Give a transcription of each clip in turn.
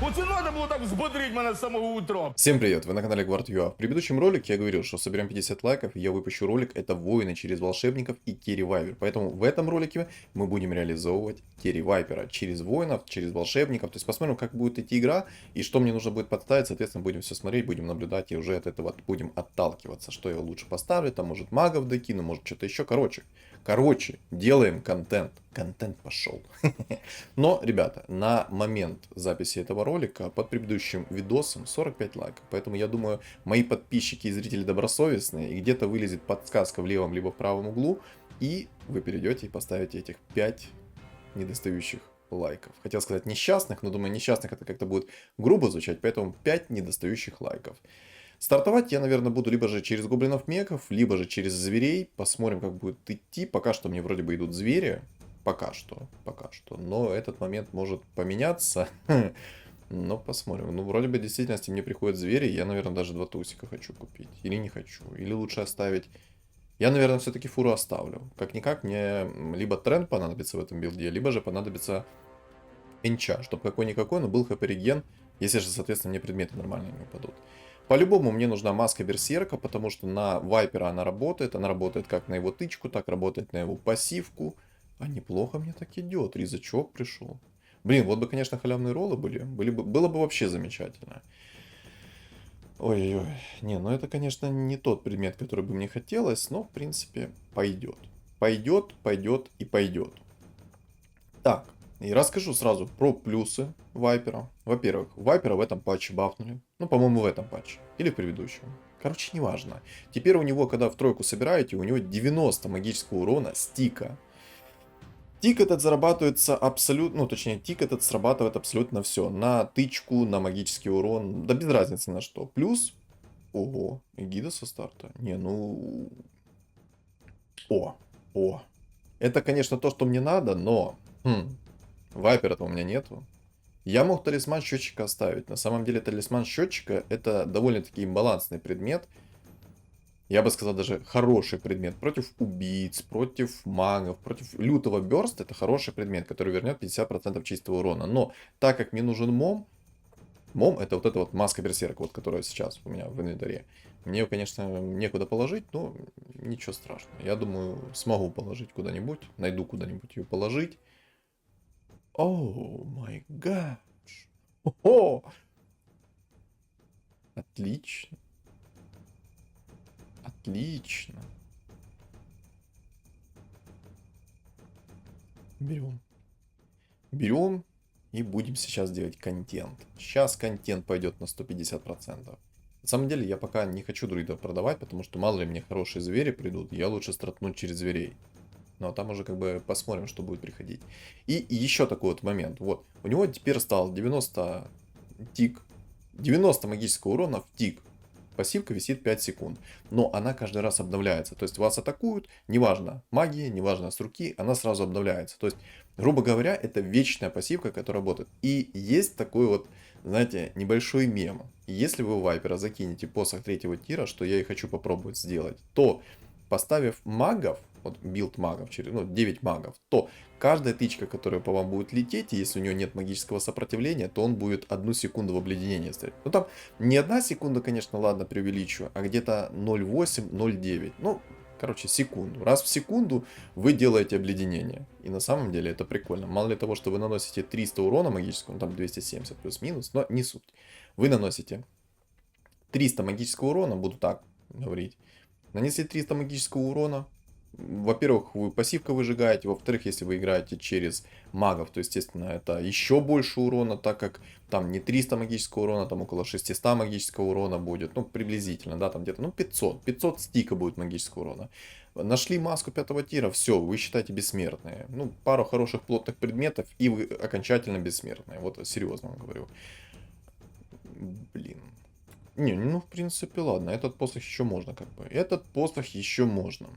Оце надо было так взбодрить меня с самого утра. Всем привет, вы на канале GuardUA. В предыдущем ролике я говорил, что соберем 50 лайков, и я выпущу ролик «Это воины через волшебников и Керри Вайпер». Поэтому в этом ролике мы будем реализовывать Керри Вайпера через воинов, через волшебников. То есть посмотрим, как будет идти игра, и что мне нужно будет подставить. Соответственно, будем все смотреть, будем наблюдать, и уже от этого будем отталкиваться. Что я лучше поставлю, там может магов докину, может что-то еще. Короче, делаем контент. Контент пошел. Но, ребята, на момент записи этого ролика под предыдущим видосом 45 лайков. Поэтому я думаю, мои подписчики и зрители добросовестные, и где-то вылезет подсказка в левом либо в правом углу, и вы перейдете и поставите этих 5 недостающих лайков. Хотел сказать несчастных, но думаю, несчастных это как-то будет грубо звучать, поэтому 5 недостающих лайков. Стартовать я, наверное, буду либо же через гоблинов-меков, либо же через зверей. Посмотрим, как будет идти. Пока что мне вроде бы идут звери. Пока что. Но этот момент может поменяться. Но посмотрим. Ну, вроде бы в действительности мне приходят звери. Я, наверное, даже 2 тусика хочу купить. Или не хочу. Или лучше оставить. Я, наверное, все-таки фуру оставлю. Как-никак мне либо тренд понадобится в этом билде, либо же понадобится энча. Чтобы какой-никакой, но был хп-реген. Если же, соответственно, мне предметы нормальные не упадут. По-любому мне нужна маска берсерка, потому что на вайпера она работает. Она работает как на его тычку, так работает на его пассивку. А неплохо мне так идет. Ризачок пришел. Блин, вот бы, конечно, халявные роллы было бы вообще замечательно. Ой-ой-ой. Не, ну это, конечно, не тот предмет, который бы мне хотелось, но, в принципе, пойдет. Пойдет и пойдет. Так, и расскажу сразу про плюсы Вайпера. Во-первых, Вайпера в этом патче бафнули. Ну, по-моему, в этом патче. Или в предыдущем. Короче, неважно. Теперь у него, когда в тройку собираете, у него 90 магического урона с тика. Тик этот зарабатывается абсолютно, ну, точнее, тик этот срабатывает абсолютно все. На тычку, на магический урон, да без разницы на что. Плюс, ого, гида со старта. Не, ну... О. Это, конечно, то, что мне надо, но... Вайпера-то у меня нету. Я мог талисман счетчика оставить. На самом деле талисман счетчика это довольно-таки имбалансный предмет. Я бы сказал, даже хороший предмет. Против убийц, против магов, против лютого бёрста. Это хороший предмет, который вернет 50% чистого урона. Но так как мне нужен мом это вот эта вот маска берсерка, вот которая сейчас у меня в инвентаре. Мне ее, конечно, некуда положить, но ничего страшного. Я думаю, смогу положить куда-нибудь. Найду куда-нибудь ее положить. О май гад. О! Отлично. Отлично. Берем и будем сейчас делать контент. Сейчас контент пойдет на 150%. На самом деле я пока не хочу друидов продавать, потому что мало ли мне хорошие звери придут. Я лучше стратнуть через зверей. Ну а там уже как бы посмотрим, что будет приходить. И еще такой вот момент. Вот. У него теперь стал 90 тик. 90 магического урона в тик. Пассивка висит 5 секунд. Но она каждый раз обновляется. То есть вас атакуют, неважно магия, неважно с руки, она сразу обновляется. То есть, грубо говоря, это вечная пассивка, которая работает. И есть такой вот, знаете, небольшой мем. Если вы в Вайпера закинете посох 3-го тира, что я и хочу попробовать сделать, то поставив магов, вот билд магов, 9 магов, то каждая тычка, которая по вам будет лететь, и если у нее нет магического сопротивления, то он будет 1 секунду в обледенении стоять. Ну там не 1 секунда, конечно, ладно, преувеличиваю, а где-то 0,8-0,9. Ну, короче, секунду. Раз в секунду вы делаете обледенение. И на самом деле это прикольно. Мало ли того, что вы наносите 300 урона магического, ну там 270 плюс-минус, но не суть. Вы наносите 300 магического урона, буду так говорить. Нанесли 300 магического урона. Во-первых, вы пассивка выжигаете. Во-вторых, если вы играете через магов, то, естественно, это еще больше урона, так как там не 300 магического урона, там около 600 магического урона будет. Ну, приблизительно, да, там где-то, ну, 500. 500 стика будет магического урона. Нашли маску 5-го тира, все, вы считаете бессмертные. Ну, пару хороших плотных предметов, и вы окончательно бессмертные. Вот, серьезно вам говорю. Блин. Не, ну, в принципе, ладно, этот посох еще можно, как бы. Этот посох еще можно.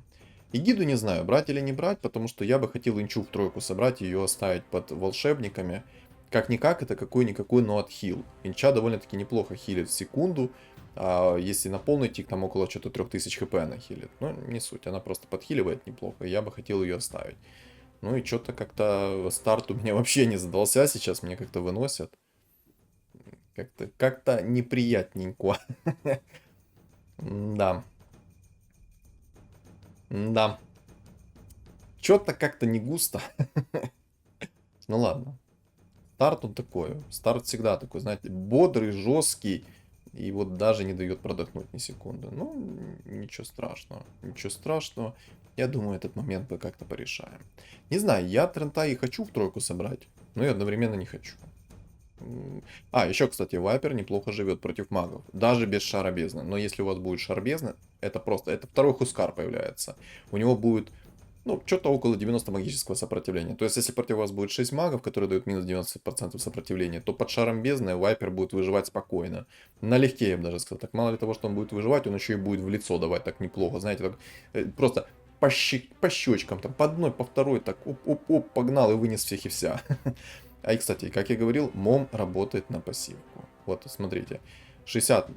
Эгиду не знаю, брать или не брать, потому что я бы хотел инчу в тройку собрать и ее оставить под волшебниками. Как-никак, это какой-никакой, но отхил. Инча довольно-таки неплохо хилит в секунду. А если на полный тик, там около что-то 3000 хп она хилит. Но не суть, она просто подхиливает неплохо, и я бы хотел ее оставить. Ну и что-то как-то старт у меня вообще не задался сейчас, меня как-то выносят. Как-то неприятненько. Да. Да. Чё-то как-то не густо. Ну ладно. Старт он такой. Старт всегда такой, знаете, бодрый, жесткий. И вот даже не дает продохнуть ни секунды. Ну, ничего страшного. Ничего страшного. Я думаю, этот момент мы как-то порешаем. Не знаю, я Трента и хочу в тройку собрать, но и одновременно не хочу. Еще, кстати, Вайпер неплохо живет против магов. Даже без шара бездны. Но если у вас будет шар бездны, это просто... Это второй Хускар появляется. У него будет, ну, что-то около 90 магического сопротивления. То есть, если против вас будет 6 магов, которые дают минус 90% сопротивления, то под шаром бездны Вайпер будет выживать спокойно. Налегке, я бы даже сказал. Так мало ли того, что он будет выживать, он еще и будет в лицо давать так неплохо. Знаете, так просто по щечкам, там, по одной, по второй, так оп-оп-оп, погнал и вынес всех и вся. А и, кстати, как я говорил, МОМ работает на пассивку. Вот, смотрите. 60,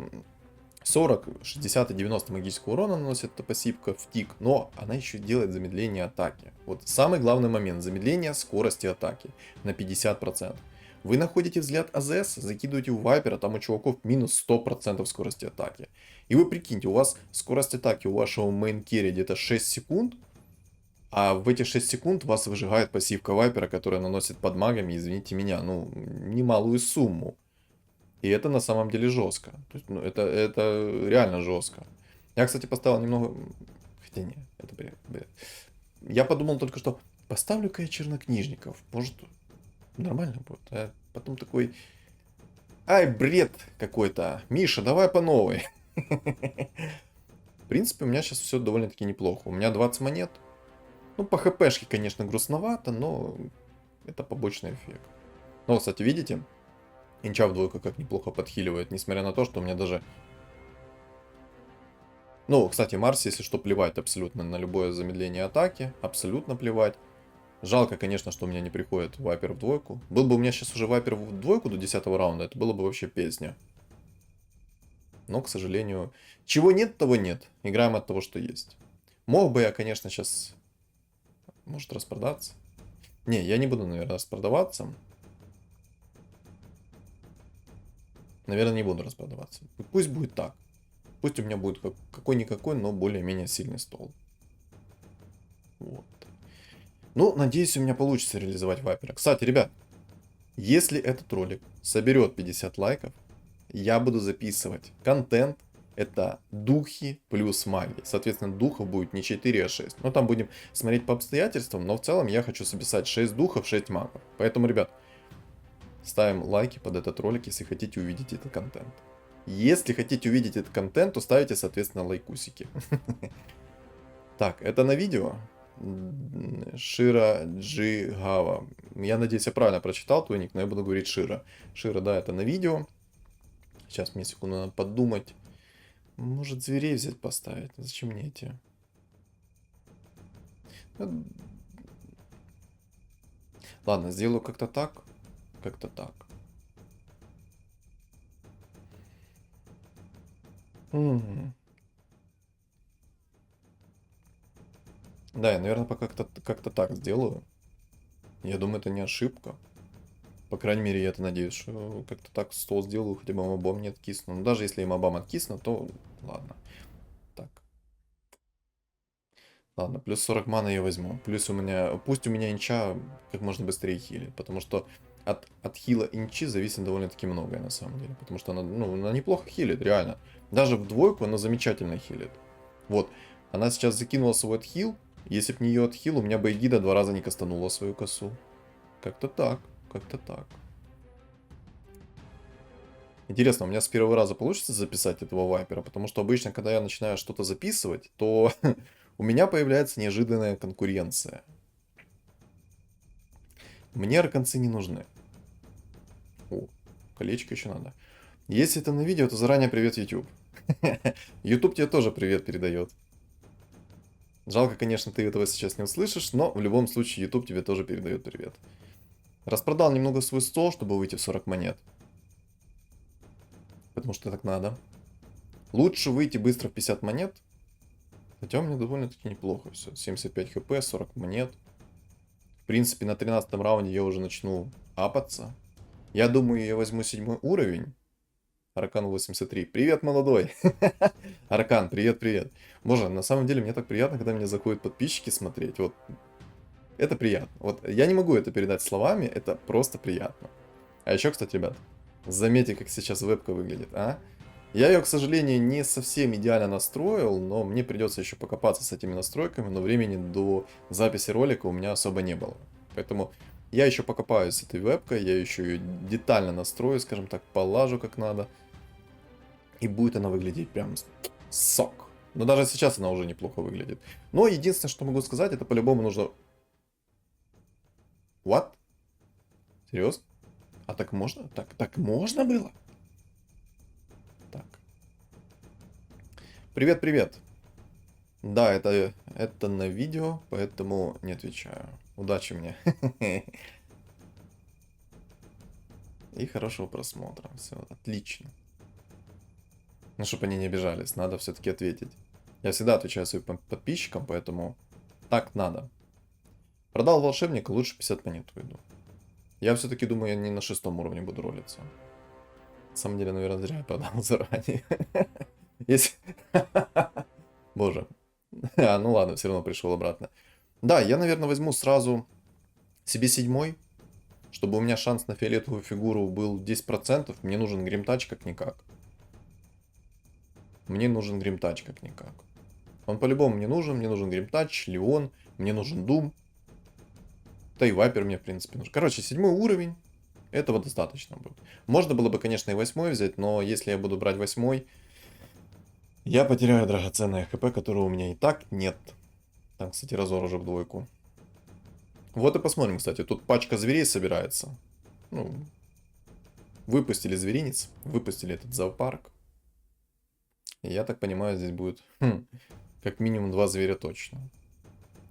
40, 60 и 90 магического урона наносит эта пассивка в тик, но она еще делает замедление атаки. Вот самый главный момент. Замедление скорости атаки на 50%. Вы находите взгляд АЗС, закидываете в Вайпера, там у чуваков минус 100% скорости атаки. И вы прикиньте, у вас скорость атаки у вашего мейн-керри где-то 6 секунд, а в эти 6 секунд вас выжигает пассивка Вайпера, которая наносит под магами, извините меня, ну, немалую сумму. И это на самом деле жестко. То есть, ну, это реально жестко. Я, кстати, поставил немного... Хотя нет, это бред. Я подумал только, что поставлю-ка я чернокнижников. Может, нормально будет. А потом такой... Ай, бред какой-то. Миша, давай по новой. В принципе, у меня сейчас все довольно-таки неплохо. У меня 20 монет. Ну, по хпшке, конечно, грустновато, но это побочный эффект. Ну, кстати, видите? Инча в двойку как неплохо подхиливает, несмотря на то, что у меня даже... Ну, кстати, Марс, если что, плевать абсолютно на любое замедление атаки. Абсолютно плевать. Жалко, конечно, что у меня не приходит Вайпер в двойку. Был бы у меня сейчас уже Вайпер в двойку до 10 раунда, это было бы вообще песня. Но, к сожалению, чего нет, того нет. Играем от того, что есть. Мог бы я, конечно, сейчас... Может распродаться? Не, я не буду, наверное, распродаваться. Наверное, не буду распродаваться. Пусть будет так. Пусть у меня будет какой-никакой, но более-менее сильный стол. Вот. Ну, надеюсь, у меня получится реализовать Вайпера. Кстати, ребят, если этот ролик соберет 50 лайков, я буду записывать контент. Это духи плюс маги. Соответственно, духов будет не 4, а 6. Но там будем смотреть по обстоятельствам. Но в целом я хочу записать 6 духов, 6 магов. Поэтому, ребят, ставим лайки под этот ролик, если хотите увидеть этот контент. Если хотите увидеть этот контент, то ставите, соответственно, лайкусики. Так, это на видео. Шира Джигава. Я надеюсь, я правильно прочитал твой ник, но я буду говорить Шира. Шира, да, это на видео. Сейчас мне секунду надо подумать. Может, зверей взять поставить? Зачем мне эти? Ладно, сделаю как-то так. Как-то так. Угу. Да, я, наверное, пока как-то так сделаю. Я думаю, это не ошибка. По крайней мере, я-то надеюсь, что как-то так стол сделаю, хотя бы мобам не откисну. Но даже если и мобам откисну, то ладно. Так. Ладно, плюс 40 мана я возьму. Плюс у меня... Пусть у меня инча как можно быстрее хилит. Потому что от хила инчи зависит довольно-таки многое на самом деле. Потому что она, ну, она неплохо хилит, реально. Даже в двойку она замечательно хилит. Вот. Она сейчас закинула свой отхил. Если бы не ее отхил, у меня бы Эгида 2 раза не кастанула свою косу. Как-то так. Как-то так. Интересно, у меня с первого раза получится записать этого вайпера? Потому что обычно, когда я начинаю что-то записывать, то у меня появляется неожиданная конкуренция. Мне арканцы не нужны. О, колечко еще надо. Если это на видео, то заранее привет, YouTube. YouTube тебе тоже привет передает. Жалко, конечно, ты этого сейчас не услышишь, но в любом случае YouTube тебе тоже передает привет. Распродал немного свой стол, чтобы выйти в 40 монет. Потому что так надо. Лучше выйти быстро в 50 монет. Хотя у меня довольно-таки неплохо все. 75 хп, 40 монет. В принципе, на 13 раунде я уже начну апаться. Я думаю, я возьму 7 уровень. Аркан 83. Привет, молодой. Аркан, привет. Боже, на самом деле мне так приятно, когда мне заходят подписчики смотреть. Вот, это приятно. Вот, я не могу это передать словами, это просто приятно. А еще, кстати, ребят, заметьте, как сейчас вебка выглядит, а? Я ее, к сожалению, не совсем идеально настроил, но мне придется еще покопаться с этими настройками, но времени до записи ролика у меня особо не было. Поэтому я еще покопаюсь с этой вебкой, я еще ее детально настрою, скажем так, полажу как надо. И будет она выглядеть прям сок. Но даже сейчас она уже неплохо выглядит. Но единственное, что могу сказать, это по-любому нужно... What? Серьезно? А так можно? Так можно было? Так. Привет. Да, это на видео, поэтому не отвечаю. Удачи мне. И хорошего просмотра. Все, отлично. Ну, чтобы они не обижались, надо все-таки ответить. Я всегда отвечаю своим подписчикам, поэтому так надо. Продал волшебника, лучше 50 монет уйду. Я все-таки думаю, я не на 6 уровне буду ролиться. На самом деле, наверное, зря я продал заранее. Если... Боже. Ну ладно, все равно пришел обратно. Да, я, наверное, возьму сразу себе 7, чтобы у меня шанс на фиолетовую фигуру был 10%. Мне нужен гримтач как-никак. Мне нужен гримтач как-никак. Он по-любому мне нужен гримтач, Леон, мне нужен Дум. Да и Вайпер мне, в принципе, нужен. Короче, 7 уровень. Этого достаточно будет. Можно было бы, конечно, и 8 взять, но если я буду брать 8, я потеряю драгоценное хп, которого у меня и так нет. Там, кстати, разор уже в двойку. Вот и посмотрим, кстати. Тут пачка зверей собирается. Ну, выпустили зверинец, выпустили этот зоопарк. И я так понимаю, здесь будет как минимум 2 зверя точно.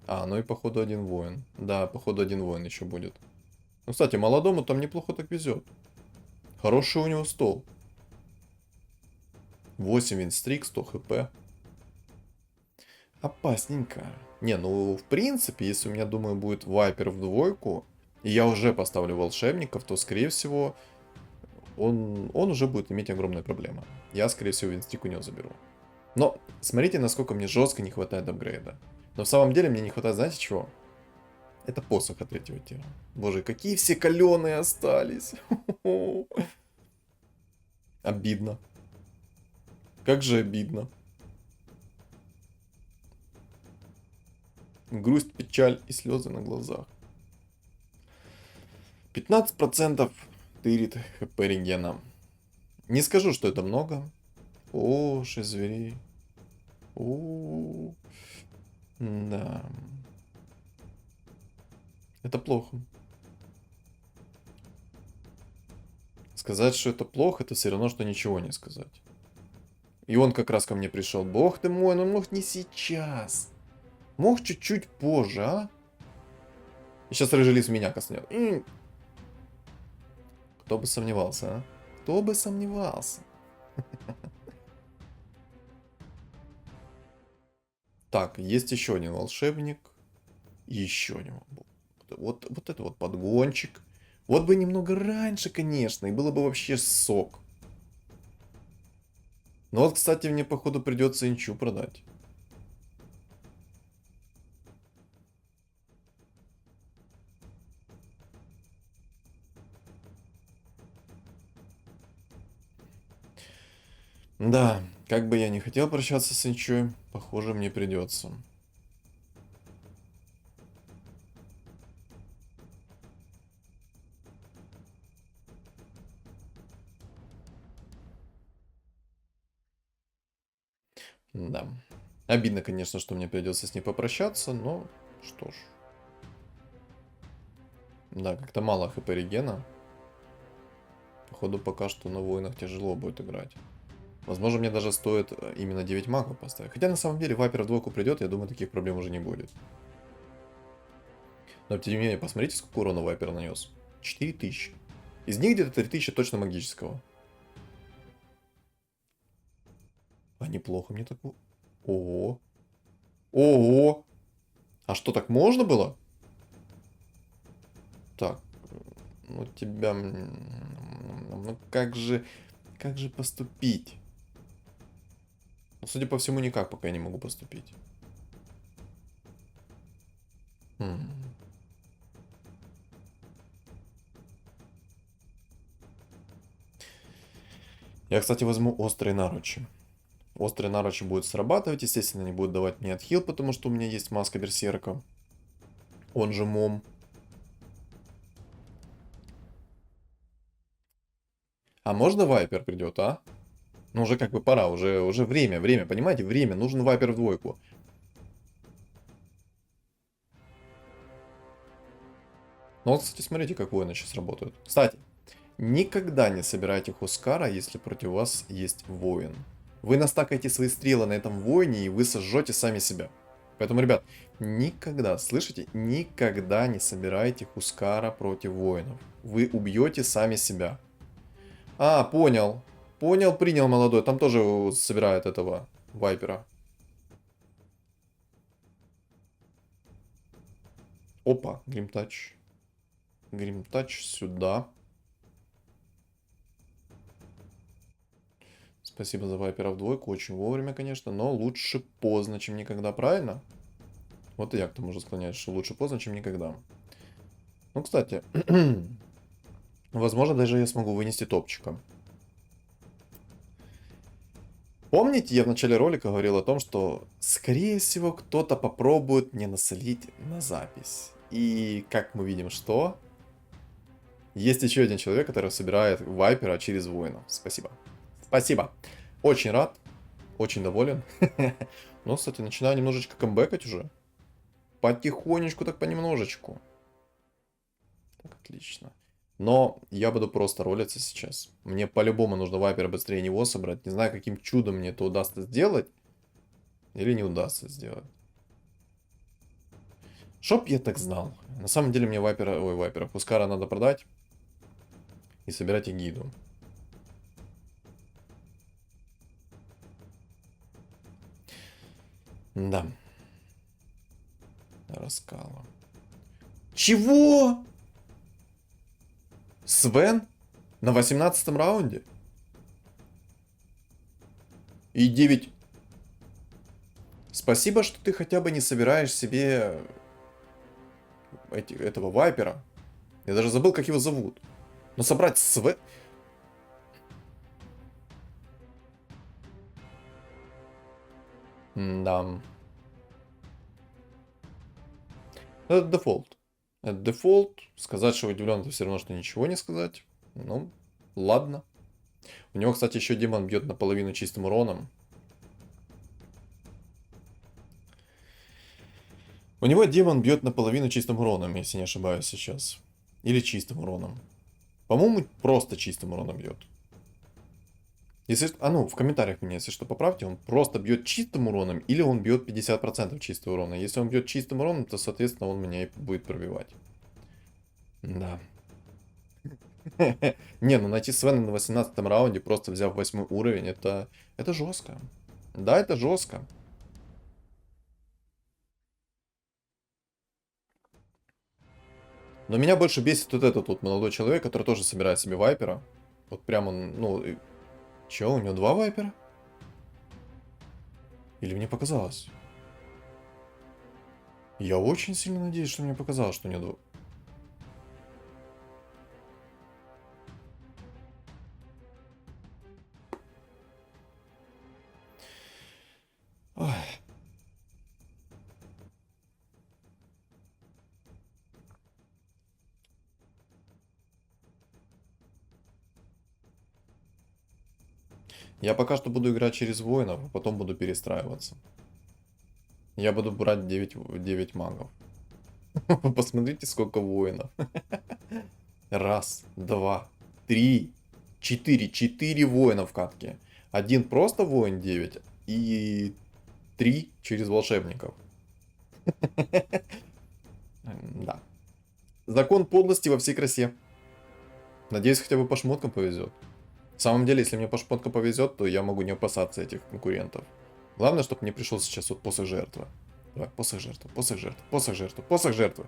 А, ну и походу 1 воин. Да, походу 1 воин еще будет. Ну, кстати, молодому там неплохо так везет. Хороший у него стол. 8 винстрик, 100 хп. Опасненько. Не, ну, в принципе, если у меня, думаю, будет вайпер в двойку, и я уже поставлю волшебников, то, скорее всего, он уже будет иметь огромные проблемы. Я, скорее всего, винстик у него заберу. Но, смотрите, насколько мне жестко не хватает апгрейда. Но в самом деле мне не хватает, знаете чего? Это посох от 3-го тира. Боже, какие все каленые остались. Обидно. Как же обидно. Грусть, печаль и слезы на глазах. 15% тырит хп регена. Не скажу, что это много. О, 6 зверей. О, да. Это плохо. Сказать, что это плохо, это все равно, что ничего не сказать. И он как раз ко мне пришел. Бог ты мой, ну мог не сейчас. Мог чуть-чуть позже, а? И сейчас рыжий лис меня коснет. Кто бы сомневался, а? Кто бы сомневался? Так, есть еще один волшебник. Еще один. Вот это вот подгончик. Вот бы немного раньше, конечно, и было бы вообще сок. Но вот, кстати, мне, походу, придется инчу продать. Да, как бы я не хотел прощаться с инчой, похоже, мне придется. Да. Обидно, конечно, что мне придется с ней попрощаться, но что ж. Да, как-то мало хп регена. Походу, пока что на воинах тяжело будет играть. Возможно, мне даже стоит именно 9 магов поставить. Хотя, на самом деле, вайпер в двойку придет, я думаю, таких проблем уже не будет. Но, тем не менее, посмотрите, сколько урона вайпер нанес. 4000. Из них где-то 3000 точно магического. А неплохо мне так... Ого. Ого. А что, так можно было? Так. Ну, тебя... Ну, как же... Как же поступить? Ну, судя по всему, никак пока я не могу поступить. Хм. Я, кстати, возьму острые наручи. Острые наручи будут срабатывать, естественно, они будут давать мне отхил, потому что у меня есть маска берсерка. Он же мом. А можно вайпер придет, а? Ну, уже как бы пора, уже время, понимаете? Время, нужен вайпер в двойку. Ну вот, кстати, смотрите, как воины сейчас работают. Кстати, никогда не собирайте Хускара, если против вас есть воин. Вы настакаете свои стрелы на этом воине, и вы сожжете сами себя. Поэтому, ребят, никогда, слышите, никогда не собирайте Хускара против воинов. Вы убьете сами себя. А, понял. Понял, принял, молодой. Там тоже собирают этого вайпера. Опа, гримтач. Гримтач сюда. Спасибо за вайпера в двойку. Очень вовремя, конечно, но лучше поздно, чем никогда, правильно? Вот и я к тому же склоняюсь, что лучше поздно, чем никогда. Ну, кстати, возможно, даже я смогу вынести топчика. Помните, я в начале ролика говорил о том, что, скорее всего, кто-то попробует мне насолить на запись. И, как мы видим, что... Есть еще один человек, который собирает вайпера через воинов. Спасибо. Спасибо. Очень рад. Очень доволен. Но, кстати, начинаю немножечко камбэкать уже. Потихонечку, так понемножечку. Так, отлично. Но я буду просто ролиться сейчас. Мне по-любому нужно вайпера быстрее него собрать. Не знаю, каким чудом мне это удастся сделать. Или не удастся сделать. Чтоб я так знал. На самом деле мне вайпера, Хускара надо продать. И собирать эгиду. Да. Раскала. Чего? Свен? На 18 раунде? И 9... Спасибо, что ты хотя бы не собираешь себе этого вайпера. Я даже забыл, как его зовут. Но собрать Свен... Да. Это дефолт. Это дефолт. Сказать, что удивлен, это все равно, что ничего не сказать. Ну, ладно. У него, кстати, еще демон бьет наполовину чистым уроном. У него демон бьет наполовину чистым уроном, если не ошибаюсь сейчас. Или чистым уроном. По-моему, просто чистым уроном бьет. Если, ну, в комментариях мне, если что, поправьте, он просто бьет чистым уроном, или он бьет 50% чистого урона. Если он бьет чистым уроном, то, соответственно, он меня и будет пробивать. Да. Не, ну найти Свена на 18 раунде, просто взяв 8 уровень, это жестко. Да, это жестко. Но меня больше бесит вот этот вот молодой человек, который тоже собирает себе вайпера. Вот прям он, ну... Чё, у него 2 вайпера? Или мне показалось? Я очень сильно надеюсь, что мне показалось, что у него 2... Ой. Я пока что буду играть через воинов, а потом буду перестраиваться. Я буду брать 9 магов. Посмотрите, сколько воинов. Раз, два, три, четыре. 4 воина в катке. Один просто воин 9 и 3 через волшебников. Да. Закон подлости во всей красе. Надеюсь, хотя бы по шмоткам повезет. В самом деле, если мне по шмоткам повезет, то я могу не опасаться этих конкурентов. Главное, чтобы мне пришел сейчас вот посох жертвы. Давай, посох жертвы, посох жертвы, посох жертвы, посох жертвы.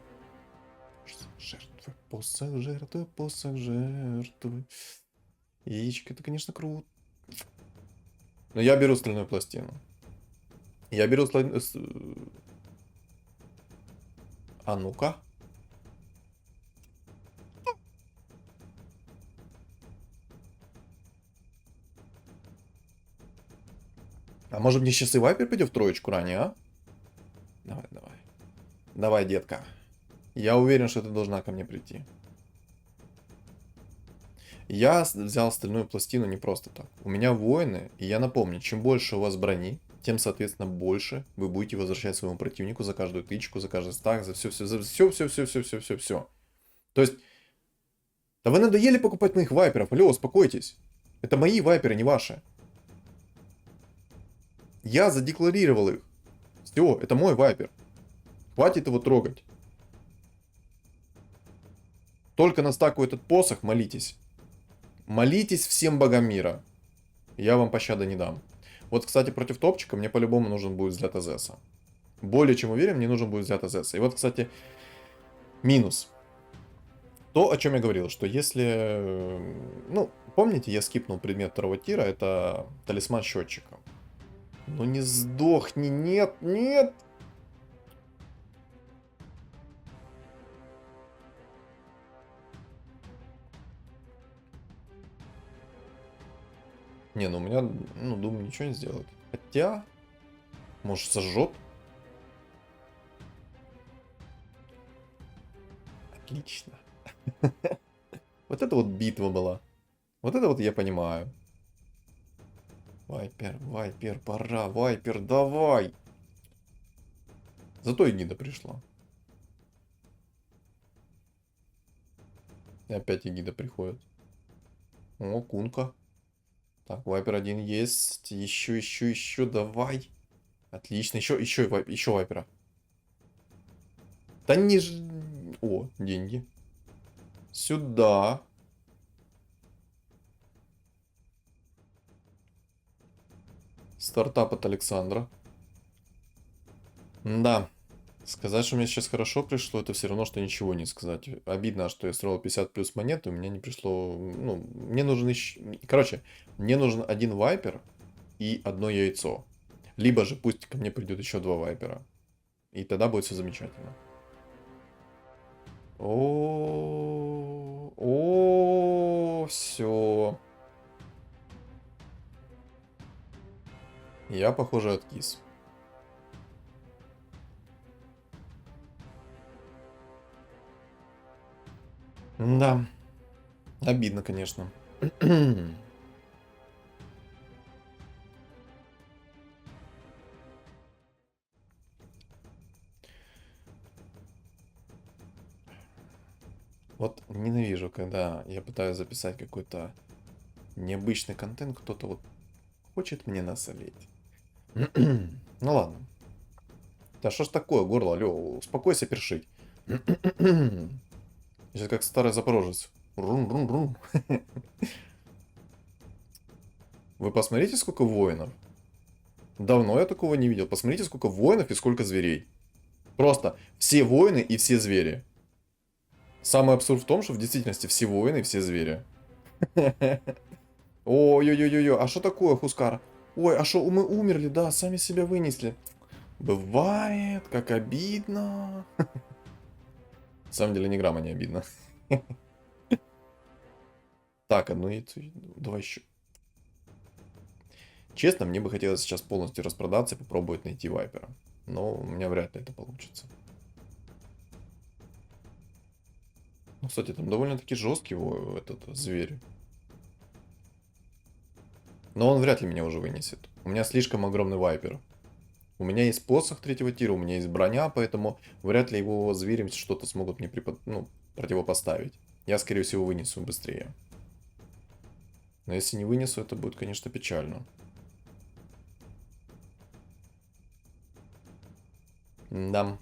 Жертвы, посох жертвы, посох жертвы. Яичко, это, конечно, круто. Но я беру стальную пластину. Я беру стальную... А ну-ка. А может мне сейчас и вайпер пойдет в троечку ранее, а? Давай, давай. Давай, детка. Я уверен, что ты должна ко мне прийти. Я взял стальную пластину не просто так. У меня воины, и я напомню, чем больше у вас брони, тем, соответственно, больше вы будете возвращать своему противнику за каждую тычку, за каждый стак, за все, за все. То есть, да вы надоели покупать моих вайперов, алло, успокойтесь. Это мои вайперы, не ваши. Я задекларировал их. Все, это мой вайпер. Хватит его трогать. Только на стаку этот посох молитесь. Молитесь всем богам мира. Я вам пощады не дам. Вот, кстати, против топчика мне по-любому нужен будет взгляд Азеса. Более чем уверен, мне нужен будет взгляд Азеса. И вот, кстати, минус. То, о чем я говорил, что если... Ну, помните, я скипнул предмет второго тира, это талисман счетчика. Ну не сдохни, нет, нет! Не, ну у меня, ну, думаю, ничего не сделает. Хотя, может, сожжет? Отлично. Вот это вот битва была. Вот это вот я понимаю. Вайпер, Вайпер, пора, Вайпер, давай! Зато и гида пришла. И опять Эгида приходит. О, кунка. Так, вайпер один есть. Еще, давай. Отлично, еще вайпера. Да не ж... О, деньги. Сюда. Стартап от Александра. Да. Сказать, что мне сейчас хорошо пришло, это все равно, что ничего не сказать. Обидно, что я строил 50 плюс монет, и у меня не пришло... Ну, мне нужен еще... Короче, мне нужен один вайпер и одно яйцо. Либо же пусть ко мне придет еще два вайпера. И тогда будет все замечательно. О, все. Я, похоже, откис. Да. Обидно, конечно. Вот ненавижу, когда я пытаюсь записать какой-то необычный контент, кто-то вот хочет мне насолить. Ну ладно. Да что ж такое, горло, алё, успокойся першить. Сейчас как старый запорожец. Рум-рум-рум. Вы посмотрите, сколько воинов. Давно я такого не видел. Посмотрите, сколько воинов и сколько зверей. Просто все воины и все звери. Самый абсурд в том, что в действительности все воины и все звери. Ой-ой-ой-ой, а что такое, Хускар? Ой, а что, мы умерли, да, сами себя вынесли. Бывает, как обидно. На самом деле, ни грамма не обидно. Так, одну яйцо. Давай еще. Честно, мне бы хотелось сейчас полностью распродаться и попробовать найти вайпера. Но у меня вряд ли это получится. Ну, кстати, там довольно-таки жесткий этот зверь. Но он вряд ли меня уже вынесет. У меня слишком огромный вайпер. У меня есть посох третьего тира, у меня есть броня, поэтому вряд ли его зверям что-то смогут мне противопоставить. Я, скорее всего, вынесу быстрее. Но если не вынесу, это будет, конечно, печально. Да.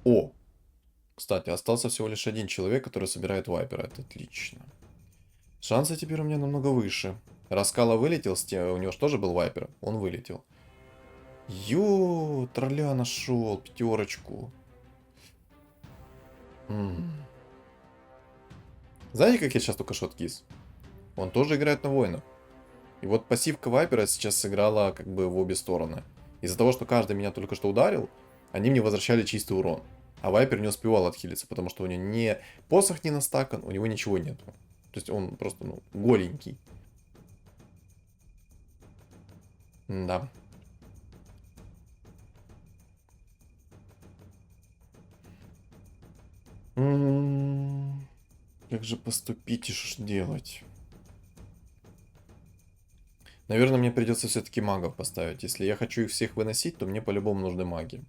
О! Кстати, остался всего лишь один человек, который собирает вайпера. Это отлично. Шансы теперь у меня намного выше. Раскала вылетел, у него же тоже был вайпер. Он вылетел. Тролля нашел, пятерочку. Знаете, как я сейчас только что откис? Он тоже играет на воинах. И вот пассивка Вайпера сейчас сыграла как бы в обе стороны. Из-за того, что каждый меня только что ударил, они мне возвращали чистый урон. А Вайпер не успевал отхилиться, потому что у него не посох не настакан, у него ничего нету. То есть он просто, ну, голенький. Да. Как же поступить и что ж делать? Наверное, мне придется все-таки магов поставить. Если я хочу их всех выносить, то мне по-любому нужны маги.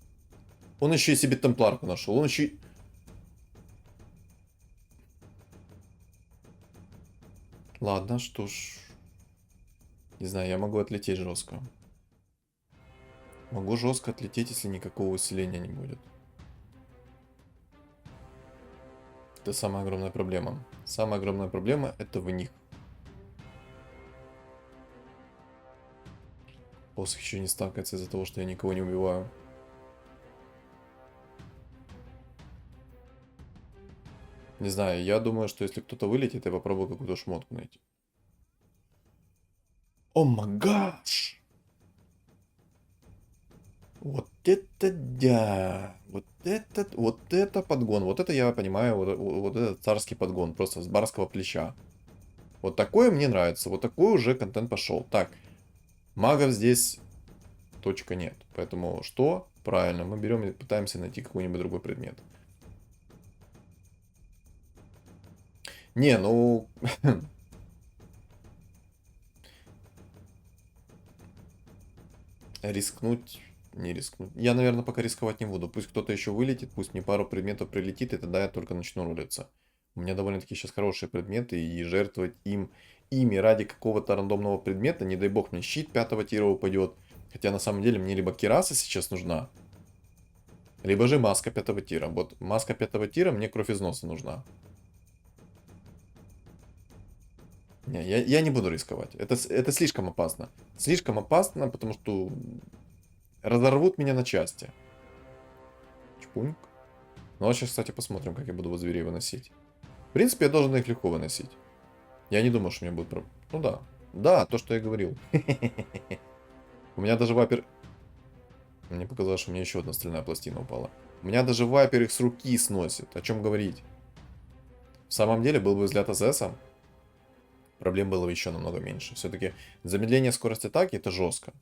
Он еще и себе темпларку нашел. Он еще и... Ладно, что ж. Не знаю, я могу отлететь жестко. Могу жестко отлететь, если никакого усиления не будет. Это самая огромная проблема. Самая огромная проблема это в них. Посох еще не стакается из-за того, что я никого не убиваю. Не знаю, я думаю, что если кто-то вылетит, я попробую какую-то шмотку найти. О май гаш! Вот это да! Вот это подгон. Вот это я понимаю, вот это царский подгон. Просто с барского плеча. Вот такое мне нравится. Вот такой уже контент пошел. Так, магов здесь точка нет. Поэтому что? Правильно, мы берем и пытаемся найти какой-нибудь другой предмет. Не, ну... Рискнуть, не рискнуть. Я, наверное, пока рисковать не буду. Пусть кто-то еще вылетит, пусть мне пару предметов прилетит, и тогда я только начну рулиться. У меня довольно-таки сейчас хорошие предметы, и жертвовать ими ради какого-то рандомного предмета, не дай бог мне щит 5-го тира упадет. Хотя на самом деле мне либо кираса сейчас нужна, либо же маска 5-го тира. Вот маска 5-го тира, мне кровь из носа нужна. Не, я не буду рисковать. Это слишком опасно. Слишком опасно, потому что разорвут меня на части. Чпуньк. Ну а сейчас, кстати, посмотрим, как я буду вот зверей выносить. В принципе, я должен их легко выносить. Я не думаю, что у меня будет проблем. Ну да. Да, то, что я говорил. У меня даже вайпер... Мне показалось, что у меня еще одна стальная пластина упала. У меня даже вайпер их с руки сносит. О чем говорить? В самом деле, был бы взгляд АЗСа, проблем было бы еще намного меньше. Все-таки замедление скорости атаки это жестко.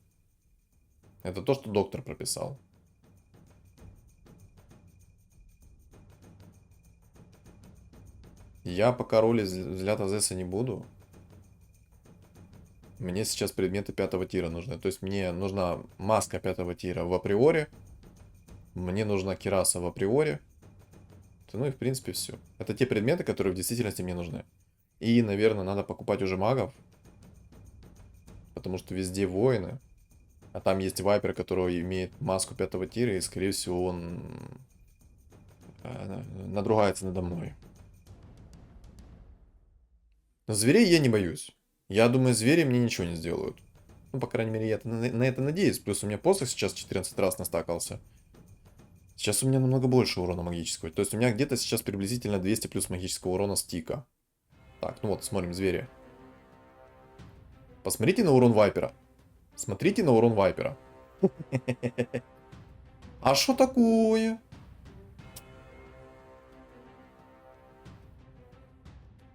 Это то, что доктор прописал. Я пока роли взгляд АЗСа не буду. Мне сейчас предметы 5-го тира нужны. То есть мне нужна маска 5-го тира в априоре. Мне нужна кираса в априоре. Ну и в принципе все. Это те предметы, которые в действительности мне нужны. И, наверное, надо покупать уже магов. Потому что везде воины. А там есть вайпер, который имеет маску 5-го тира. И, скорее всего, он надругается надо мной. Но зверей я не боюсь. Я думаю, звери мне ничего не сделают. Ну, по крайней мере, я на это надеюсь. Плюс у меня посох сейчас 14 раз настакался. Сейчас у меня намного больше урона магического. То есть у меня где-то сейчас приблизительно 200 плюс магического урона стика. Так, ну вот, смотрим, звери. Посмотрите на урон вайпера. Смотрите на урон вайпера. А что такое?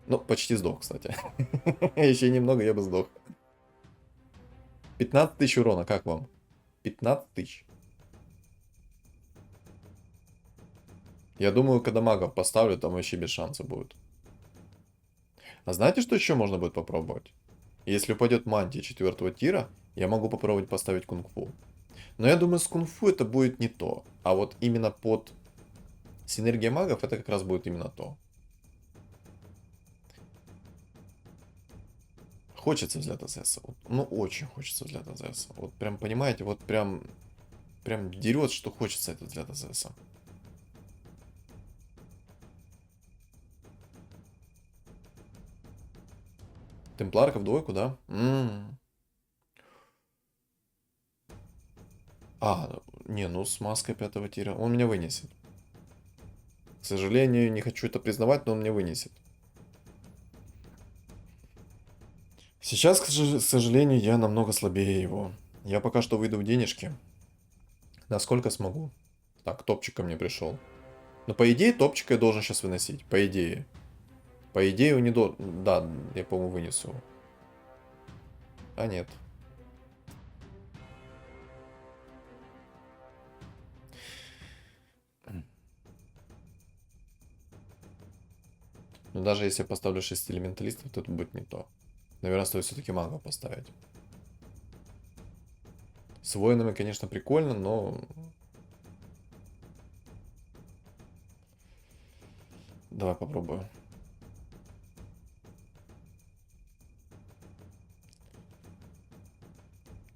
Ну, почти сдох, кстати. Еще немного, я бы сдох. 15 тысяч урона, как вам? 15 тысяч. Я думаю, когда магов поставлю, там вообще без шанса будет. А знаете, что еще можно будет попробовать? Если упадет мантия 4-го тира, я могу попробовать поставить кунг-фу. Но я думаю, с кунг-фу это будет не то. А вот именно под синергия магов это как раз будет именно то. Хочется взгляд АЗС. Вот, ну, очень хочется взгляд АЗС. Вот прям, понимаете, вот прям дерет, что хочется этот взгляд АЗС. Темпларка в двойку, да? Не, ну с маской 5-го тира. Он меня вынесет. К сожалению, не хочу это признавать, но он меня вынесет. Сейчас, к сожалению, я намного слабее его. Я пока что выйду в денежки. Насколько смогу. Так, топчик ко мне пришел. Но по идее топчика я должен сейчас выносить. По идее. По идее он не должен... Да, я, по-моему, вынесу его. А нет. Но даже если я поставлю 6 элементалистов, то это будет не то. Наверное, стоит все-таки мага поставить. С воинами, конечно, прикольно, но... Давай попробую.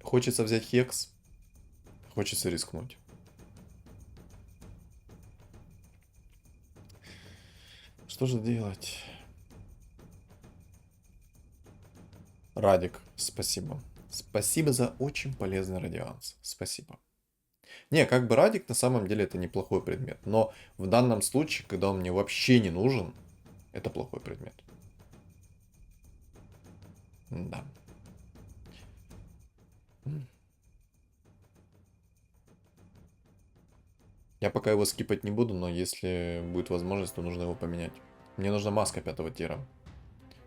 Хочется взять хекс. Хочется рискнуть. Что же делать? Радик, спасибо. Спасибо за очень полезный радианс. Спасибо. Не, как бы Радик на самом деле это неплохой предмет. Но в данном случае, когда он мне вообще не нужен, это плохой предмет. Да. Я пока его скипать не буду, но если будет возможность, то нужно его поменять. Мне нужна маска 5 тира.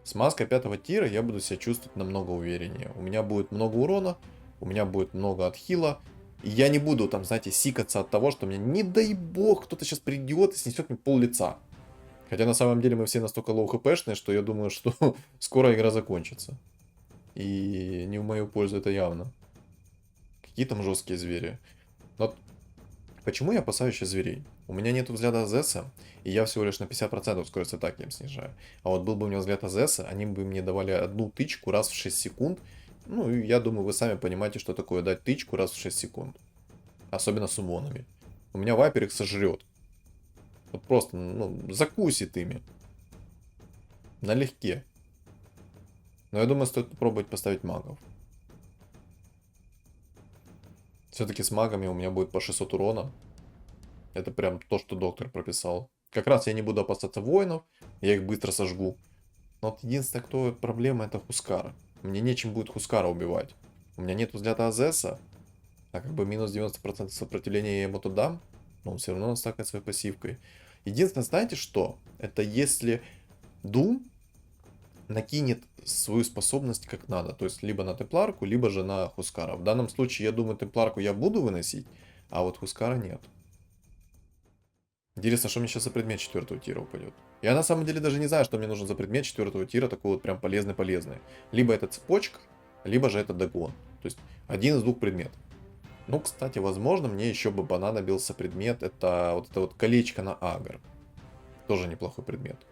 С маской 5 тира я буду себя чувствовать намного увереннее. У меня будет много урона, у меня будет много отхила. И я не буду там, знаете, сикаться от того, что мне, не дай бог, кто-то сейчас придет и снесет мне пол лица. Хотя на самом деле мы все настолько лоу хпшные, что я думаю, что скоро игра закончится. И не в мою пользу это явно. Какие там жесткие звери. Но почему я опасаюсь сейчас зверей? У меня нет взгляда Азеса, и я всего лишь на 50% скорость атаки им снижаю. А вот был бы у меня взгляд Азеса, они бы мне давали одну тычку раз в 6 секунд. Ну, и я думаю, вы сами понимаете, что такое дать тычку раз в 6 секунд. Особенно с умонами. У меня вайпер их сожрет. Вот просто, ну, закусит ими. Налегке. Но я думаю, стоит попробовать поставить магов. Все-таки с магами у меня будет по 600 урона. Это прям то, что доктор прописал. Как раз я не буду опасаться воинов, я их быстро сожгу. Но вот единственная, кто проблема, это Хускара. Мне нечем будет Хускара убивать. У меня нет взгляда Азеса, а как бы минус 90% сопротивления я ему то дам, но он все равно стакает своей пассивкой. Единственное, знаете что? Это если Doom накинет свою способность как надо. То есть либо на Темпларку, либо же на Хускара. В данном случае, я думаю, Темпларку я буду выносить, а вот Хускара нет. Интересно, что мне сейчас за предмет 4 тира упадет. Я на самом деле даже не знаю, что мне нужно за предмет 4 тира, такой вот прям полезный-полезный. Либо это цепочка, либо же это догон. То есть один из двух предметов. Ну, кстати, возможно, мне еще бы понадобился предмет, это вот колечко на агр. Тоже неплохой предмет.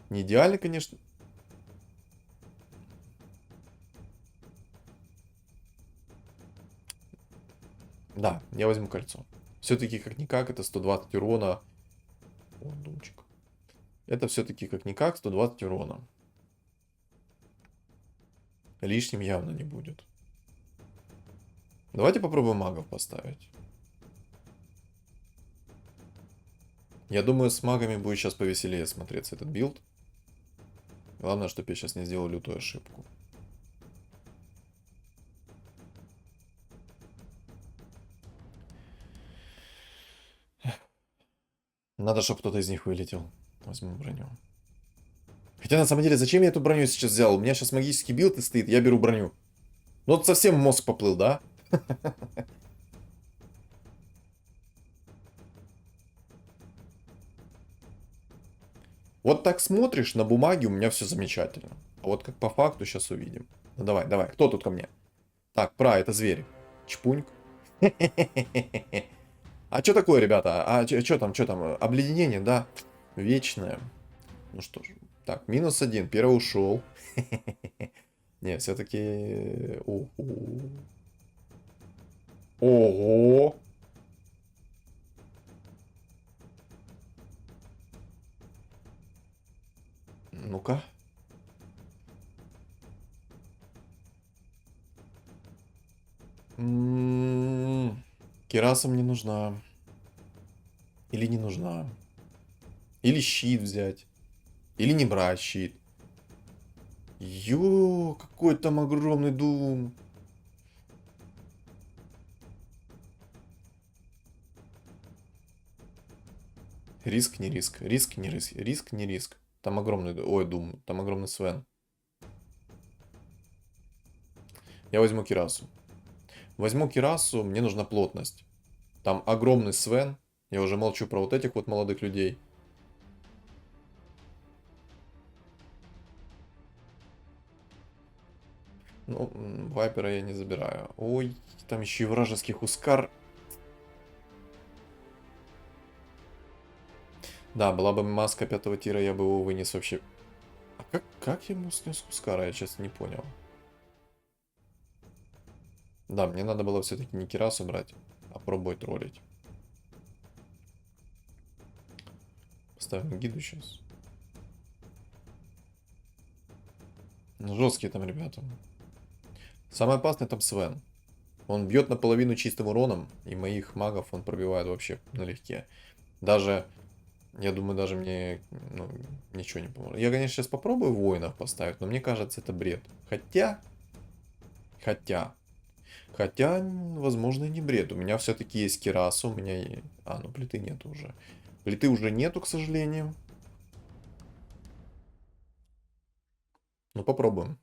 Не идеально, конечно. Да, я возьму кольцо. Все-таки как-никак это 120 урона. О, думчик. Это все-таки как-никак 120 урона. Лишним явно не будет. Давайте попробуем магов поставить. Я думаю, с магами будет сейчас повеселее смотреться этот билд. Главное, чтобы я сейчас не сделал лютую ошибку. Надо, чтобы кто-то из них вылетел. Возьму броню. Хотя, на самом деле, зачем я эту броню сейчас взял? У меня сейчас магический билд и стоит, я беру броню. Ну, вот совсем мозг поплыл, да? Вот так смотришь, на бумаге у меня все замечательно. А вот как по факту сейчас увидим. Ну, давай, давай, кто тут ко мне? Так, это зверь. Чпуньк. А что такое, ребята? А что там, что там? Обледенение, да? Вечное. Ну что ж. Так, -1. Первый ушел. Не, все-таки... Ого! Ну-ка. Кераса мне нужна. Или не нужна. Или щит взять. Или не брать щит. Ё, какой там огромный дум. Риск, не риск. Риск, не риск. Риск, не риск. Там огромный... Ой, дум. Там огромный Свен. Я возьму Кирасу. Возьму Кирасу, мне нужна плотность. Там огромный Свен. Я уже молчу про вот этих вот молодых людей. Ну, Вайпера я не забираю. Ой, там еще и вражеский Хускар. Да, была бы маска 5-го тира, я бы его вынес вообще. А как я ему снес Хускара, я честно не понял. Да, мне надо было все-таки не Кирасу брать, а пробовать троллить. Поставим гиду сейчас. Ну, жесткие там ребята. Самый опасный там Свен. Он бьет наполовину чистым уроном, и моих магов он пробивает вообще налегке. Даже, я думаю, даже мне ну, ничего не поможет. Я, конечно, сейчас попробую воинов поставить, но мне кажется, это бред. Хотя, возможно, и не бред. У меня все-таки есть Кираса, у меня... А, ну плиты нету уже. Плиты уже нету, к сожалению. Ну, попробуем.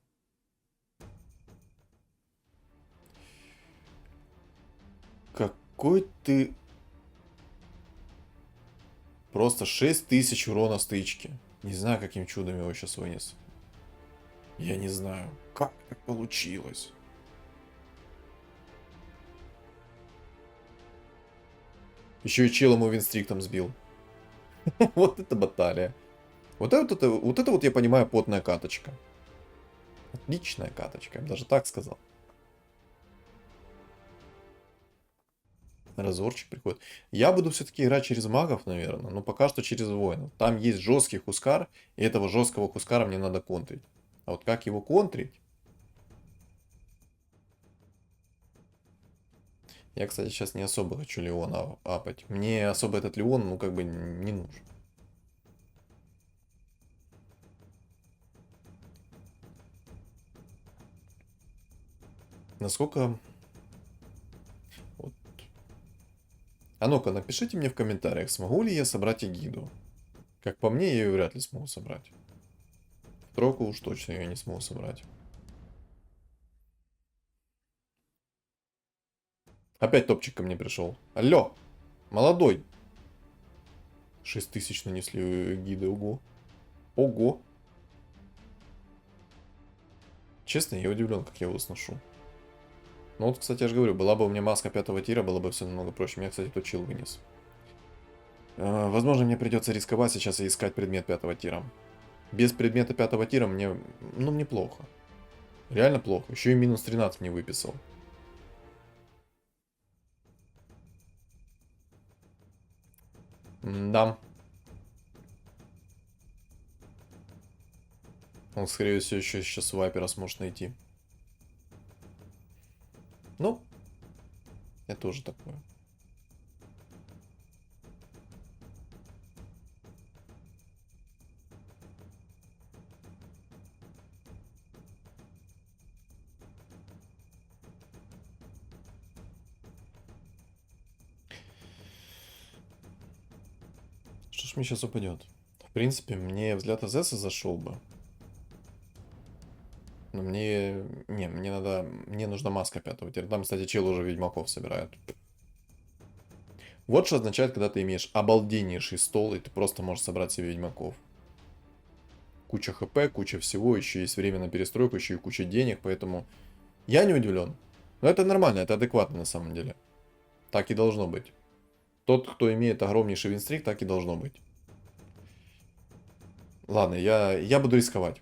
Какой ты... Просто 6000 урона стычки. Не знаю, каким чудом его сейчас вынес. Я не знаю, как так получилось. Еще и чел ему винстриктом сбил. Вот это баталия. Вот это вот я понимаю потная каточка. Отличная каточка, я бы даже так сказал. Разорчик приходит. Я буду все-таки играть через магов, наверное, но пока что через воинов. Там есть жесткий Хускар, и этого жесткого Хускара мне надо контрить. А вот как его контрить? Я, кстати, сейчас не особо хочу Леона апать. Мне особо этот Леон, ну, как бы не нужен. Насколько... Вот. А ну-ка, напишите мне в комментариях, смогу ли я собрать эгиду. Как по мне, я ее вряд ли смогу собрать. В тройку уж точно ее не смогу собрать. Опять топчик ко мне пришел. Алло, молодой. 6000 нанесли эгиды, ого. Ого. Честно, я удивлен, как я его сношу. Ну вот, кстати, я же говорю, была бы у меня маска 5-го тира, было бы все намного проще. Меня, кстати, точил вынес. Возможно, мне придется рисковать сейчас и искать предмет 5-го тира. Без предмета 5-го тира мне, ну, мне плохо. Реально плохо. Еще и минус 13 мне выписал. Да. Он, скорее всего, еще сейчас вайпера сможет найти. Ну, это тоже такое. Что ж мне сейчас упадет? В принципе, мне взгляд Азеса зашел бы. Но мне... Не, мне надо... Мне нужна маска 5-го тира. Там, кстати, чел уже ведьмаков собирает. Вот что означает, когда ты имеешь обалденнейший стол, и ты просто можешь собрать себе ведьмаков. Куча хп, куча всего, еще есть время на перестройку, еще и куча денег, поэтому... Я не удивлен. Но это нормально, это адекватно на самом деле. Так и должно быть. Тот, кто имеет огромнейший винстрик, так и должно быть. Ладно, я буду рисковать.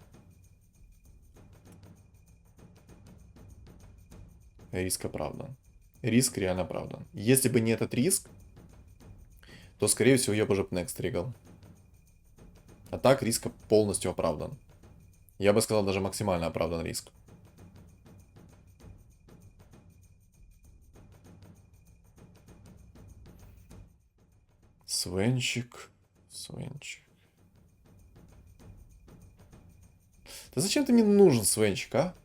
Риск оправдан. Риск реально оправдан. Если бы не этот риск, то, скорее всего, я бы уже Next ригал. А так риск полностью оправдан. Я бы сказал, даже максимально оправдан риск. Свенчик. Свенчик. Да зачем ты мне нужен, Свенчик, а?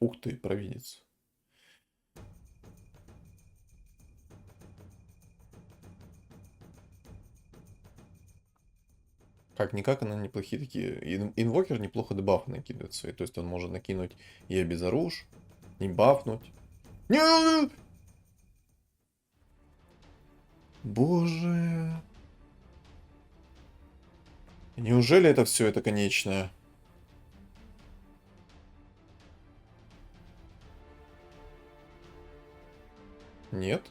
Ух ты, провидец. Как-никак, она неплохие такие. Инвокер неплохо дебафы накидывает свои. То есть он может накинуть и обезоруж, и бафнуть. Не! Боже. Неужели это все, это конечное? Нет?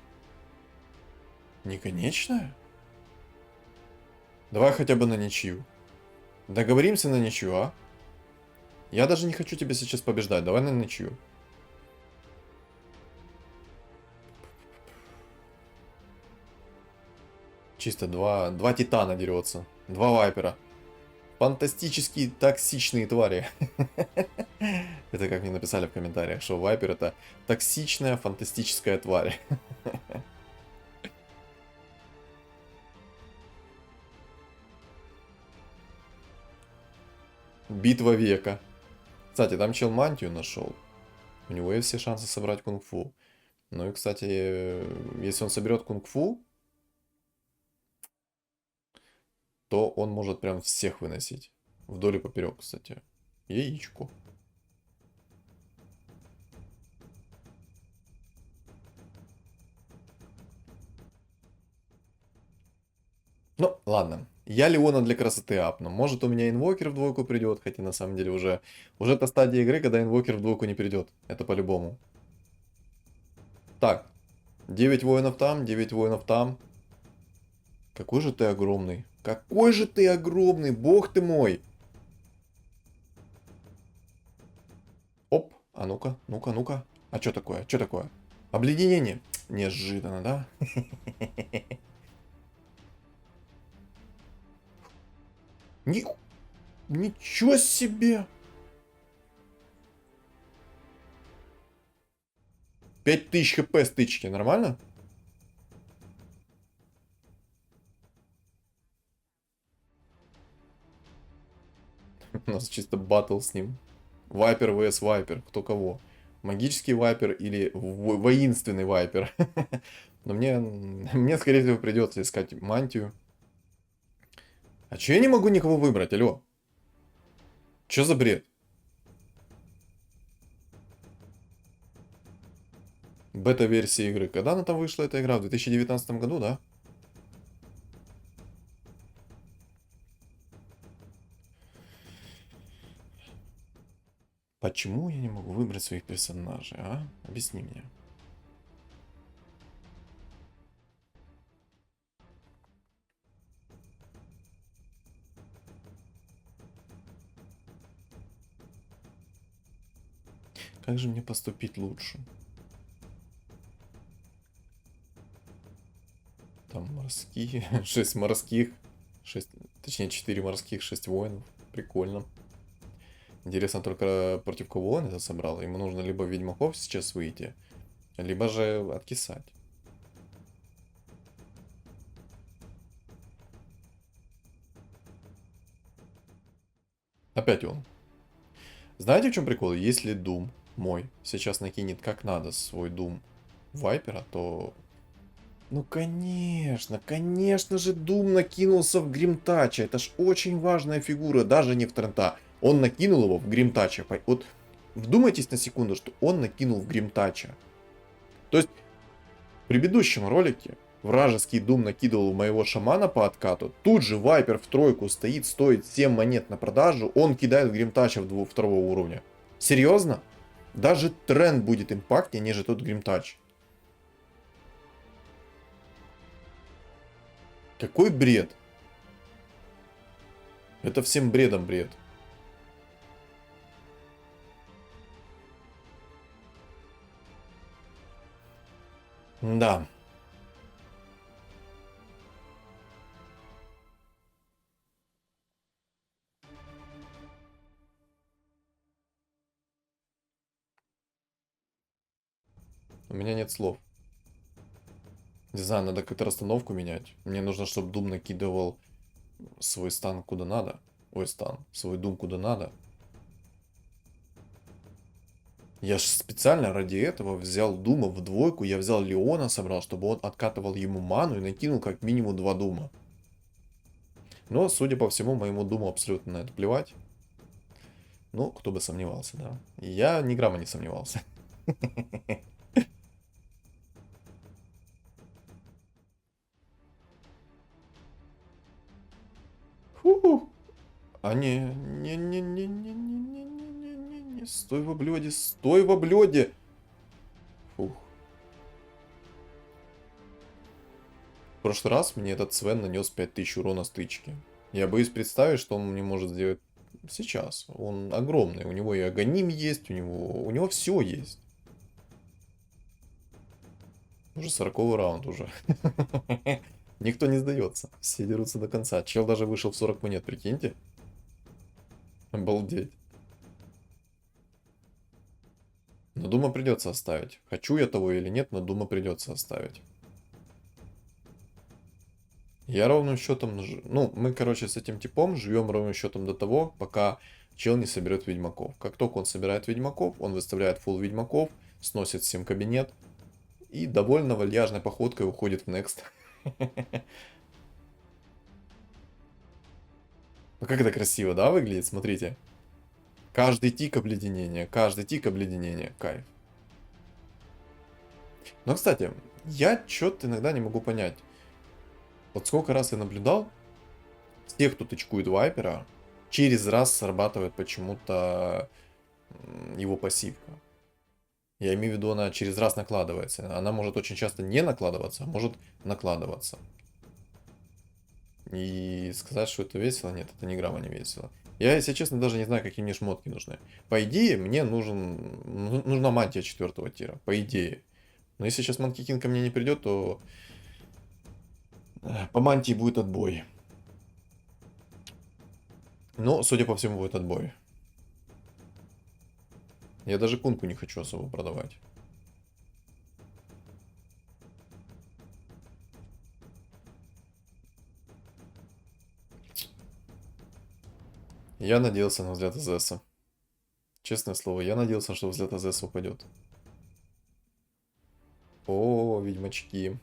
Не конечное? Давай хотя бы на ничью. Договоримся на ничью, а? Я даже не хочу тебя сейчас побеждать. Давай на ничью. Чисто два титана дерется. Два вайпера. Фантастические токсичные твари. Это как мне написали в комментариях, что вайпер это токсичная фантастическая тварь. Битва века. Кстати, там чел мантию нашел. У него есть все шансы собрать кунг-фу. Ну и, кстати, если он соберет кунг-фу, то он может прям всех выносить. Вдоль и поперек, кстати. Яичко. Ну, ладно. Я Леона для красоты апну. Может у меня инвокер в двойку придет, хотя на самом деле уже та стадия игры, когда инвокер в двойку не придет. Это по-любому. Так. 9 воинов там, 9 воинов там. Какой же ты огромный. Какой же ты огромный, бог ты мой. Оп, а ну-ка, ну-ка, ну-ка. А что такое, что такое? Обледенение. Неожиданно, да? Ни... Ничего себе! 5000 хп стычки, нормально? У нас чисто батл с ним. Вайпер vs Вайпер, кто кого. Магический вайпер или воинственный вайпер. Но мне, скорее всего, придется искать мантию. А че я не могу никого выбрать, алло? Че за бред? Бета-версия игры. Когда она там вышла, эта игра? В 2019 году, да? Почему я не могу выбрать своих персонажей, а? Объясни мне. Как же мне поступить лучше? Там морские, 6 морских, 6, точнее 4 морских, 6 воинов. Прикольно. Интересно только против кого он это собрал. Ему нужно либо ведьмаков сейчас выйти, либо же откисать. Опять он. Знаете, в чем прикол? Если Doom мой сейчас накинет как надо свой Doom Вайпера, то... Ну, конечно, конечно же Doom накинулся в Гримтача. Это ж очень важная фигура, даже не в Трента. Он накинул его в Гримтача. Вот вдумайтесь на секунду, что он накинул в Гримтача. То есть в предыдущем ролике вражеский Doom накидывал у моего шамана по откату. Тут же Вайпер в тройку стоит, стоит 7 монет на продажу. Он кидает в Гримтача второго уровня. Серьезно? Даже тренд будет импактнее, нежели тот Гримтач. Какой бред? Это всем бредом бред. Да. У меня нет слов. Не знаю, надо как-то расстановку менять. Мне нужно, чтобы Doom накидывал свой стан куда надо. Ой, стан. Свой дум куда надо. Я ж специально ради этого взял дума в двойку. Я взял Леона, собрал, чтобы он откатывал ему ману и накинул как минимум 2 дума. Но, судя по всему, моему думу абсолютно на это плевать. Ну, кто бы сомневался, да. Я ни грамма не сомневался. Фу. А не, стой в облёде, стой в облёде. Фух. В прошлый раз мне этот Свен нанес 5000 урона стычки. Я боюсь представить, что он мне может сделать сейчас. Он огромный, у него и агоним есть, у него все есть. Уже 40 раунд уже. Никто не сдается. Все дерутся до конца. Чел даже вышел в 40 монет, прикиньте. Обалдеть. Но Дума придется оставить. Хочу я того или нет, но Дума придется оставить. Я ровным счетом... Ну, мы, короче, с этим типом живем ровным счетом до того, пока чел не соберет ведьмаков. Как только он собирает ведьмаков, он выставляет фулл ведьмаков, сносит всем кабинет и довольно вальяжной походкой уходит в next. Ну как это красиво, да, выглядит? Смотрите. Каждый тик обледенения, каждый тик обледенения. Кайф. Но, кстати, я что-то иногда не могу понять. Вот сколько раз я наблюдал, те, кто тычкует Вайпера, через раз срабатывает почему-то его пассивка. Я имею в виду, она через раз накладывается. Она может очень часто не накладываться, а может накладываться. И сказать, что это весело, нет, это ни грамма не весело. Я, если честно, даже не знаю, какие мне шмотки нужны. По идее, мне нужна мантия 4 тира. По идее. Но если сейчас Манки Кинг ко мне не придет, то по мантии будет отбой. Но, судя по всему, будет отбой. Я даже кунку не хочу особо продавать. Я надеялся на взгляд Азеса. Честное слово, я надеялся, что взгляд Азеса упадет. О, ведьмачки.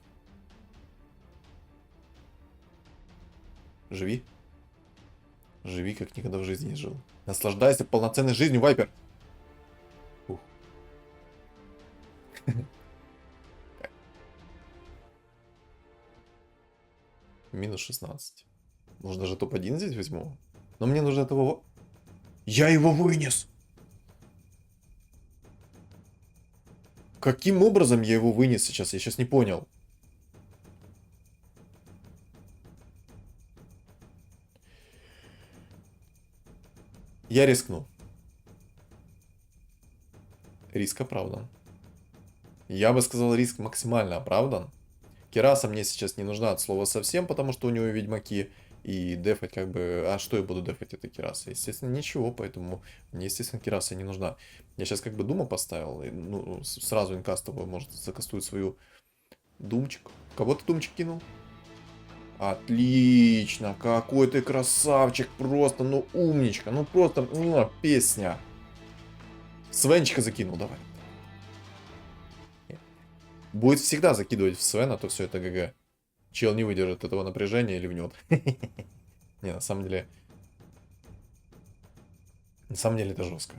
Живи. Живи, как никогда в жизни не жил. Наслаждайся полноценной жизнью, Вайпер. Ух. Минус 16. Может, даже топ-1 здесь возьму? Но мне нужно этого... Я его вынес! Каким образом я его вынес сейчас? Я сейчас не понял. Я рискну. Риск оправдан. Я бы сказал, риск максимально оправдан. Кераса мне сейчас не нужна от слова совсем, потому что у него ведьмаки. И дефать как бы... А что я буду дефать этой Керасы? Естественно, ничего, поэтому мне, естественно, Кераса не нужна. Я сейчас как бы Дума поставил. И, ну, сразу инкастовую, может, закастует свою Думчик. Кого ты Думчик кинул? Отлично! Какой ты красавчик! Просто, ну, умничка! Ну, просто, ну, песня! Свенчика закинул, давай. Будет всегда закидывать в Свена, то все это ГГ. Чел не выдержит этого напряжения и ливнет. Не, на самом деле... На самом деле это жестко.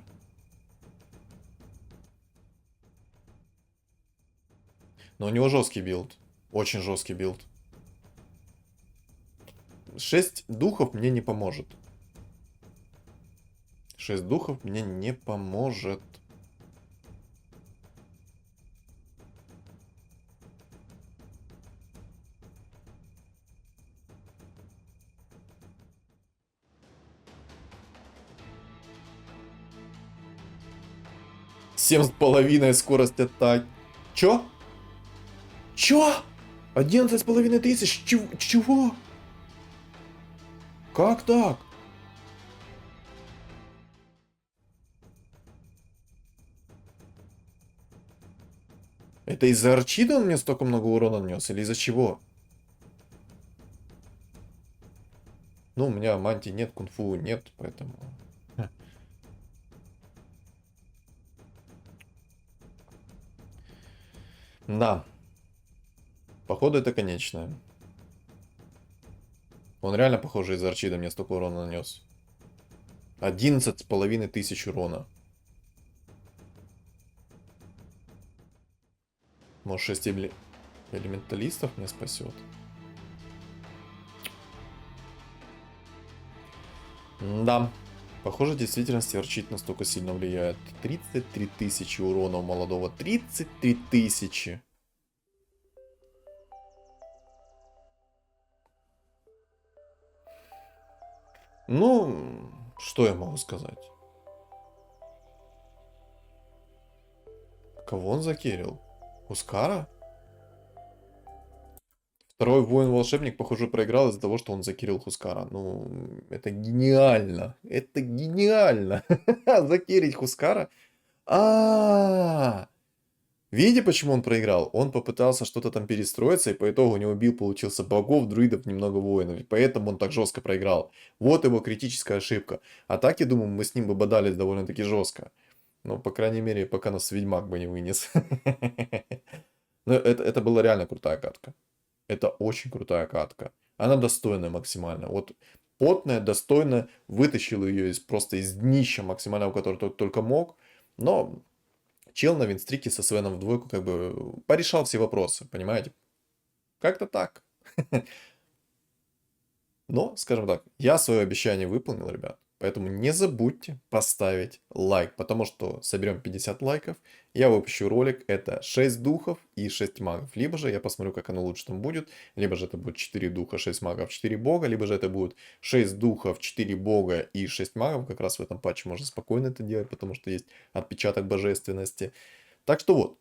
Но у него жесткий билд. Очень жесткий билд. 6 духов мне не поможет. 6 духов мне не поможет. Семь с половиной скорость атаки. Чё? Чё? 11,5 тысяч? Чего? Как так? Это из-за Арчида он мне столько много урона нанес? Или из-за чего? Ну, у меня мантии нет, кунг-фу нет, поэтому... Да, походу это конечное. Он реально, похоже, из Арчида мне столько урона нанес. 11 500 урона. Может, 6 элементалистов меня спасет? Да. Похоже, в действительности Арчит настолько сильно влияет. 33 000 урона у молодого. 33 000. Ну, что я могу сказать? Кого он закерил? Хускара? Второй воин-волшебник, похоже, проиграл из-за того, что он закирил Хускара. Ну, это гениально. Это гениально. Закирить Хускара. А, видите, почему он проиграл? Он попытался что-то там перестроиться, и по итогу не убил, получился богов, друидов, немного воинов. И поэтому он так жестко проиграл. Вот его критическая ошибка. А так, я думаю, мы с ним бы бодались довольно-таки жестко. Ну, по крайней мере, пока нас Ведьмак бы не вынес. Но это была реально крутая катка. Это очень крутая катка. Она достойная максимально. Вот потная, достойная. Вытащил ее просто из днища максимально, у которого только мог. Но чел на винстрике со Свеном в двойку как бы порешал все вопросы, понимаете? Как-то так. Но, скажем так, я свое обещание выполнил, ребят. Поэтому не забудьте поставить лайк, потому что соберем 50 лайков, я выпущу ролик, это 6 духов и 6 магов. Либо же я посмотрю, как оно лучше там будет, либо же это будет 4 духа, 6 магов, 4 бога, либо же это будет 6 духов, 4 бога и 6 магов. Как раз в этом патче можно спокойно это делать, потому что есть отпечаток божественности. Так что вот,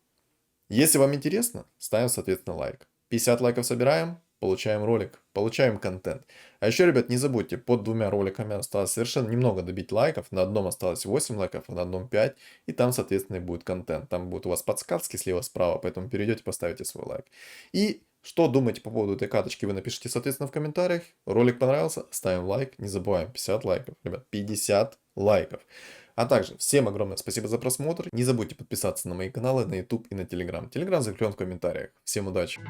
если вам интересно, ставим, соответственно, лайк. 50 лайков собираем, получаем ролик, получаем контент. А еще, ребят, не забудьте, под двумя роликами осталось совершенно немного добить лайков. На одном осталось 8 лайков, а на одном 5. И там, соответственно, и будет контент. Там будут у вас подсказки слева-справа, поэтому перейдете, поставите свой лайк. И что думаете по поводу этой каточки, вы напишите, соответственно, в комментариях. Ролик понравился, ставим лайк, не забываем, 50 лайков. Ребят, 50 лайков. А также всем огромное спасибо за просмотр. Не забудьте подписаться на мои каналы на YouTube и на Telegram. Telegram закреплен в комментариях. Всем удачи!